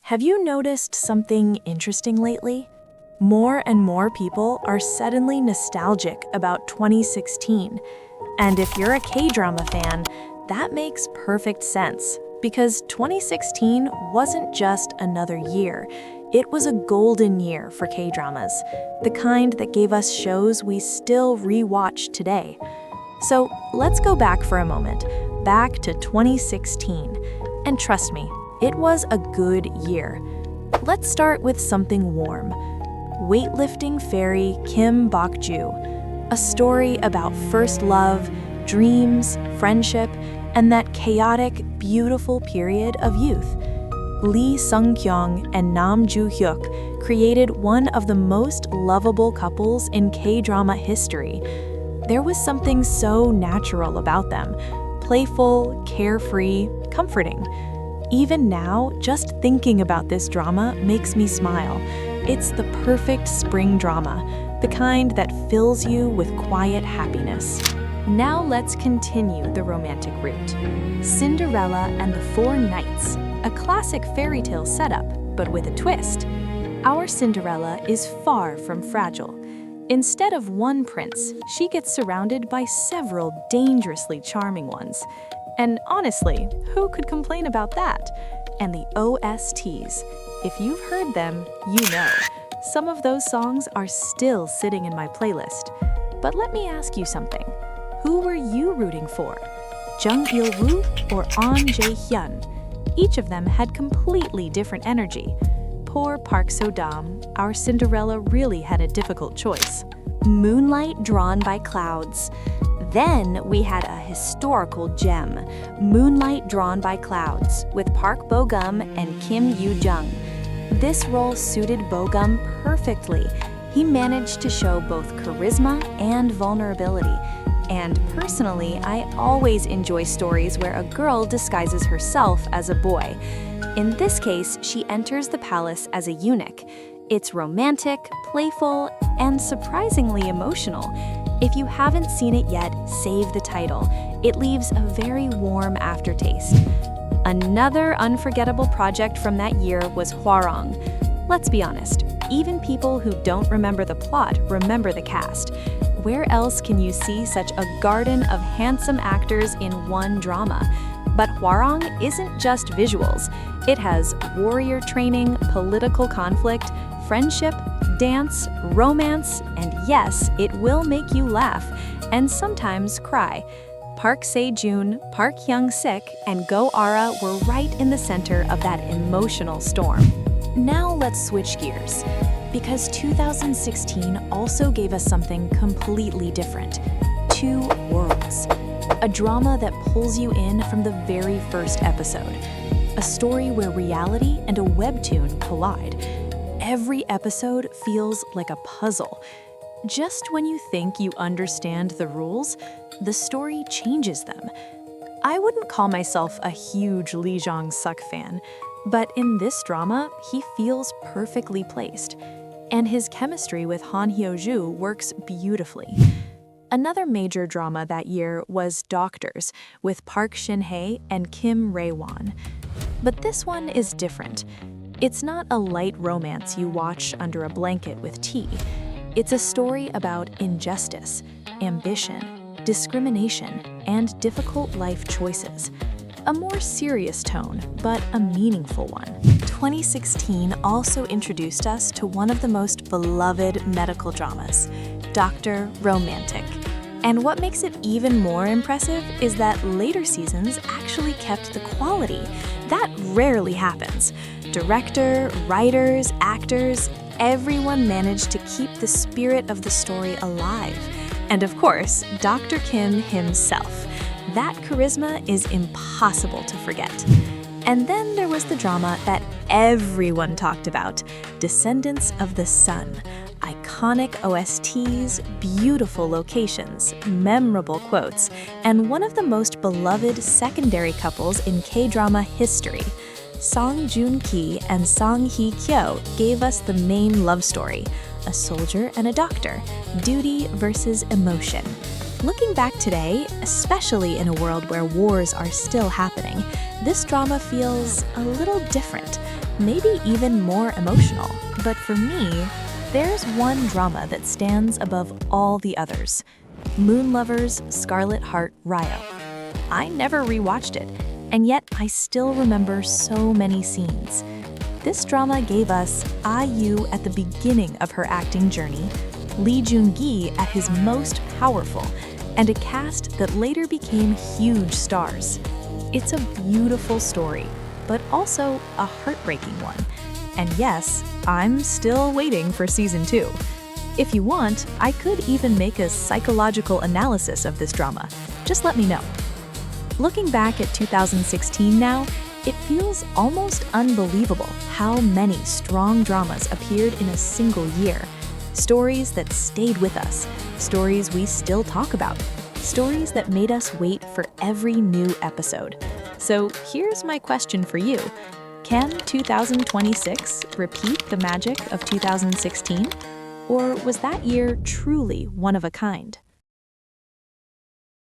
Have you noticed something interesting lately? More and more people are suddenly nostalgic about 2016. And if you're a K-drama fan, that makes perfect sense because 2016 wasn't just another year. It was a golden year for K-dramas, the kind that gave us shows we still rewatch today. So let's go back for a moment, back to 2016. And trust me, it was a good year. Let's start with something warm. Weightlifting Fairy Kim Bok-joo, a story about first love, dreams, friendship, and that chaotic, beautiful period of youth. Lee Sung-kyung and Nam Joo-hyuk created one of the most lovable couples in K-drama history. There was something so natural about them, playful, carefree, comforting. Even now, just thinking about this drama makes me smile. It's the perfect spring drama, the kind that fills you with quiet happiness. Now let's continue the romantic route. Cinderella and the Four Knights, a classic fairy tale setup, but with a twist. Our Cinderella is far from fragile. Instead of one prince, she gets surrounded by several dangerously charming ones. And honestly, who could complain about that? And the OSTs. If you've heard them, you know. Some of those songs are still sitting in my playlist. But let me ask you something. Who were you rooting for? Jung Il-woo or Ahn Jae-hyun? Each of them had completely different energy. Poor Park So-dam, our Cinderella really had a difficult choice. Moonlight Drawn by Clouds. Then we had a historical gem, Moonlight Drawn by Clouds, with Park Bo-gum and Kim Yoo-jung. This role suited Bo-gum perfectly. He managed to show both charisma and vulnerability. And personally, I always enjoy stories where a girl disguises herself as a boy. In this case, she enters the palace as a eunuch. It's romantic, playful, and surprisingly emotional. If you haven't seen it yet, save the title. It leaves a very warm aftertaste. Another unforgettable project from that year was Hwarang. Let's be honest, even people who don't remember the plot remember the cast. Where else can you see such a garden of handsome actors in one drama? But Hwarang isn't just visuals. It has warrior training, political conflict, friendship, dance, romance, and yes, it will make you laugh and sometimes cry. Park Se-joon, Park Hyung-sik, and Go Ara were right in the center of that emotional storm. Now let's switch gears, because 2016 also gave us something completely different. Two Worlds. A drama that pulls you in from the very first episode. A story where reality and a webtoon collide. Every episode feels like a puzzle. Just when you think you understand the rules, the story changes them. I wouldn't call myself a huge Lee Jong-suk fan, but in this drama, he feels perfectly placed. And his chemistry with Han Hyo-joo works beautifully. Another major drama that year was Doctors, with Park Shin-hye and Kim Rae-won. But this one is different. It's not a light romance you watch under a blanket with tea. It's a story about injustice, ambition, discrimination, and difficult life choices. A more serious tone, but a meaningful one. 2016 also introduced us to one of the most beloved medical dramas, Dr. Romantic. And what makes it even more impressive is that later seasons actually kept the quality. That rarely happens. Director, writers, actors, everyone managed to keep the spirit of the story alive. And of course, Dr. Kim himself. That charisma is impossible to forget. And then there was the drama that everyone talked about, Descendants of the Sun. Iconic OSTs, beautiful locations, memorable quotes, and one of the most beloved secondary couples in K-drama history. Song Joon-ki and Song Hye-kyo gave us the main love story, a soldier and a doctor, duty versus emotion. Looking back today, especially in a world where wars are still happening, this drama feels a little different, maybe even more emotional. But for me, there's one drama that stands above all the others: Moonlover's Scarlet Heart Ryeo. I never rewatched it, and yet I still remember so many scenes. This drama gave us IU at the beginning of her acting journey, Lee Joon-gi at his most powerful, and a cast that later became huge stars. It's a beautiful story, but also a heartbreaking one. And yes, I'm still waiting for season 2. If you want, I could even make a psychological analysis of this drama. Just let me know. Looking back at 2016 now, it feels almost unbelievable how many strong dramas appeared in a single year. Stories that stayed with us, stories we still talk about, stories that made us wait for every new episode. So here's my question for you. Can 2026 repeat the magic of 2016? Or was that year truly one of a kind?